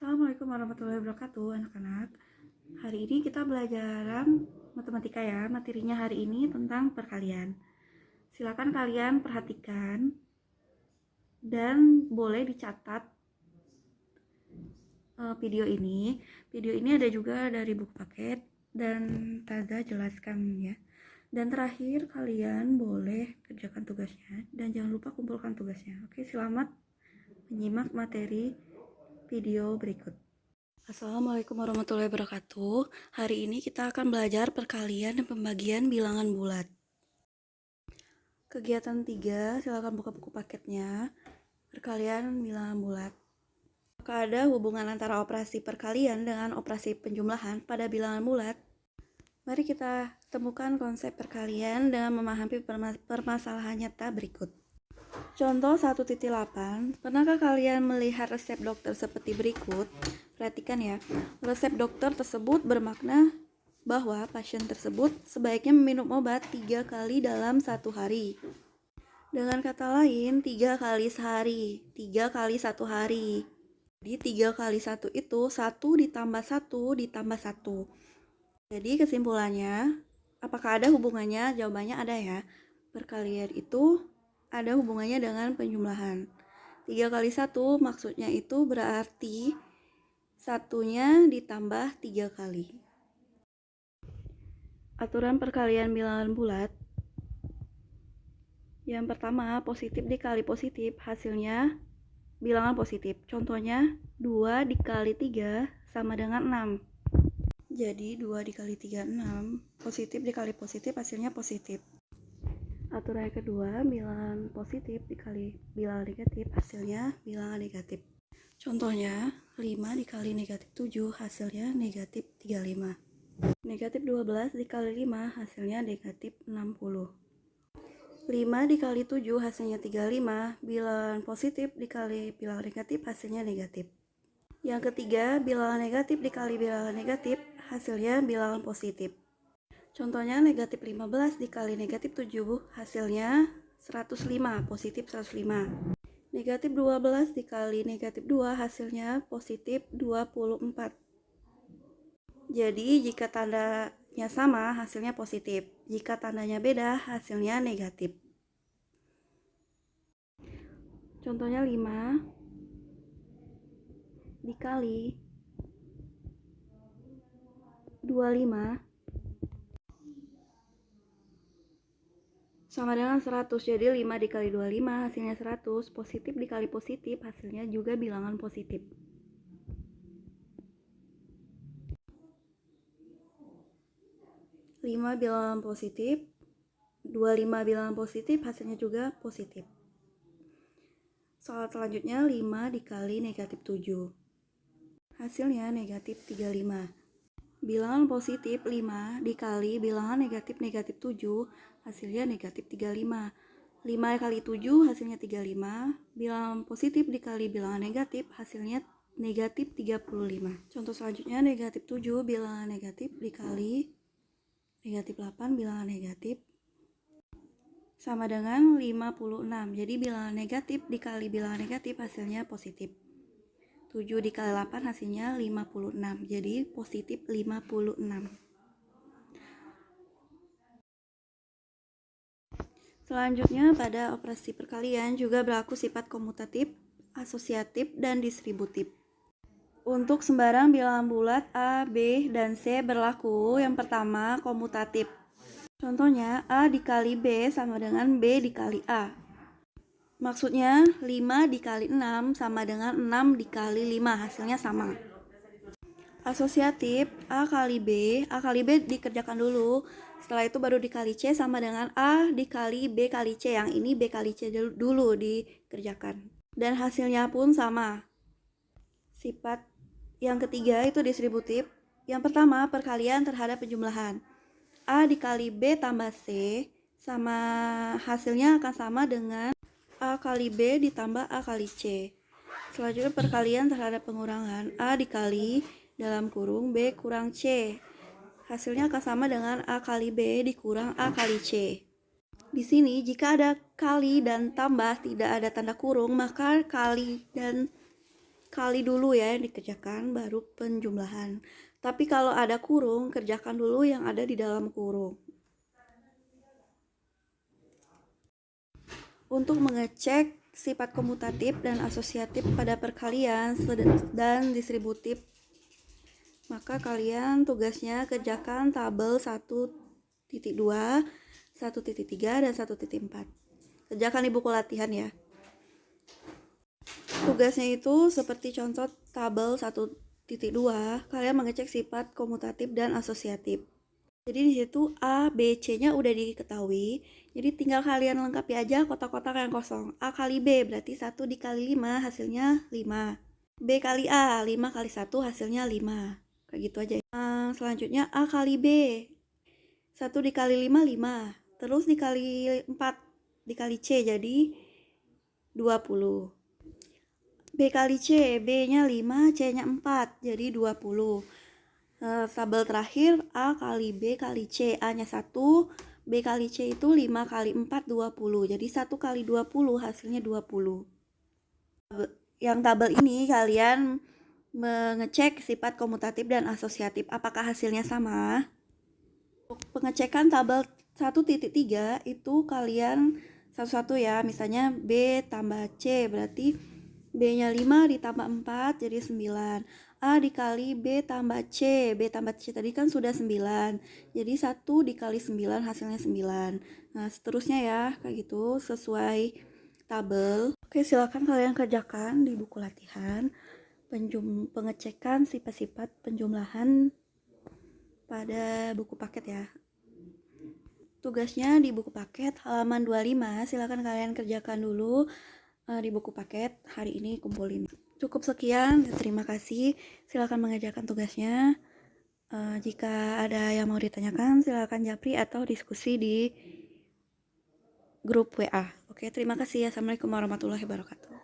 Assalamualaikum warahmatullahi wabarakatuh, anak-anak. Hari ini kita belajar matematika ya. Materinya hari ini tentang perkalian. Silakan kalian perhatikan dan boleh dicatat video ini. Video ini ada juga dari buku paket dan Taza jelaskan ya. Dan terakhir kalian boleh kerjakan tugasnya dan jangan lupa kumpulkan tugasnya. Oke, selamat menyimak materi video berikut. Assalamualaikum warahmatullahi wabarakatuh. Hari ini kita akan belajar perkalian dan pembagian bilangan bulat. Kegiatan 3, silakan buka buku paketnya. Perkalian bilangan bulat. Apakah ada hubungan antara operasi perkalian dengan operasi penjumlahan pada bilangan bulat? Mari kita temukan konsep perkalian dengan memahami permasalahan nyata berikut. Contoh 1.8, pernahkah kalian melihat resep dokter seperti berikut? Perhatikan ya, resep dokter tersebut bermakna bahwa pasien tersebut sebaiknya meminum obat 3 kali dalam 1 hari. Dengan kata lain, 3 kali sehari, 3 kali 1 hari. Jadi 3 kali 1 itu 1 ditambah 1 ditambah 1. Jadi kesimpulannya, apakah ada hubungannya? Jawabannya ada ya. Perkalian itu ada hubungannya dengan penjumlahan. 3 kali 1 maksudnya itu berarti satunya ditambah 3 kali. Aturan perkalian bilangan bulat. Yang pertama, positif dikali positif, hasilnya bilangan positif. Contohnya, 2 dikali 3 sama dengan 6. Jadi, 2 dikali 3, 6. Positif dikali positif, hasilnya positif. Aturan yang kedua, bilangan positif dikali bilangan negatif, hasilnya bilangan negatif. Contohnya, 5 dikali negatif 7, hasilnya negatif 35. Negatif 12 dikali 5, hasilnya negatif 60. 5 dikali 7, hasilnya 35, bilangan positif dikali bilangan negatif, hasilnya negatif. Yang ketiga, bilangan negatif dikali bilangan negatif, hasilnya bilangan positif. Contohnya, negatif 15 dikali negatif 7, hasilnya 105, positif 105. Negatif 12 dikali negatif 2, hasilnya positif 24. Jadi, jika tandanya sama, hasilnya positif. Jika tandanya beda, hasilnya negatif. Contohnya 5 dikali 25 sama dengan 100. Jadi 5 dikali 25 hasilnya 100. Positif dikali positif hasilnya juga bilangan positif. Lima bilangan positif, 25 bilangan positif, hasilnya juga positif. Soal selanjutnya, 5 dikali negatif 7. Hasilnya negatif 35. Bilangan positif 5 dikali bilangan negatif 7, hasilnya negatif 35. 5 kali 7 hasilnya 35. Bilangan positif dikali bilangan negatif, hasilnya negatif 35. Contoh selanjutnya, negatif 7 bilangan negatif dikali negatif 8 bilangan negatif sama dengan 56. Jadi bilangan negatif dikali bilangan negatif hasilnya positif. 7 dikali 8 hasilnya 56. Jadi positif 56. Selanjutnya, pada operasi perkalian juga berlaku sifat komutatif, asosiatif, dan distributif. Untuk sembarang bilangan bulat A, B, dan C berlaku. Yang pertama, komutatif. Contohnya, A dikali B sama dengan B dikali A. Maksudnya, 5 dikali 6 sama dengan 6 dikali 5, hasilnya sama. Asosiatif, A kali B dikerjakan dulu. Setelah itu baru dikali C sama dengan A dikali B kali C. Yang ini B kali C dulu dikerjakan. Dan hasilnya pun sama. Sifat yang ketiga itu distributif. Yang pertama, perkalian terhadap penjumlahan. A dikali B tambah C sama hasilnya akan sama dengan A kali B ditambah A kali C. Selanjutnya, perkalian terhadap pengurangan. A dikali dalam kurung B kurang C. Hasilnya akan sama dengan A kali B dikurang A kali C. Di sini, jika ada kali dan tambah tidak ada tanda kurung, maka kali dan kali dulu ya yang dikerjakan, baru penjumlahan. Tapi kalau ada kurung, kerjakan dulu yang ada di dalam kurung. Untuk mengecek sifat komutatif dan asosiatif pada perkalian dan distributif, maka kalian tugasnya kerjakan tabel 1.2, 1.3, dan 1.4. Kerjakan di buku latihan ya. Tugasnya itu seperti contoh tabel 1.2, kalian mengecek sifat komutatif dan asosiatif. Jadi di situ A, B, C-nya udah diketahui. Jadi tinggal kalian lengkapi aja kotak-kotak yang kosong. A kali B berarti 1 dikali 5 hasilnya 5. B kali A, 5 kali 1 hasilnya 5. Kayak gitu aja. Selanjutnya A kali B. 1 dikali 5, 5. Terus dikali 4 dikali C jadi 20. B kali C, B-nya 5, C-nya 4, jadi 20. Tabel terakhir A kali B kali C, A-nya 1, B kali C itu 5 kali 4, 20. Jadi 1 kali 20 hasilnya 20. Yang tabel ini kalian mengecek sifat komutatif dan asosiatif. Apakah hasilnya sama? Untuk pengecekan tabel 1.3 itu kalian satu-satu ya. Misalnya B tambah C berarti B-nya 5 ditambah 4 jadi 9. A dikali B tambah C. B tambah C tadi kan sudah 9. Jadi 1 dikali 9 hasilnya 9. Nah seterusnya ya kayak gitu sesuai tabel. Oke, silakan kalian kerjakan di buku latihan pengecekan sifat-sifat penjumlahan pada buku paket ya. Tugasnya di buku paket halaman 25. Silakan kalian kerjakan dulu di buku paket hari ini kumpulin. Cukup sekian, terima kasih. Silakan mengerjakan tugasnya. Jika ada yang mau ditanyakan, silakan japri atau diskusi di grup WA. Oke, terima kasih. Assalamualaikum warahmatullahi wabarakatuh.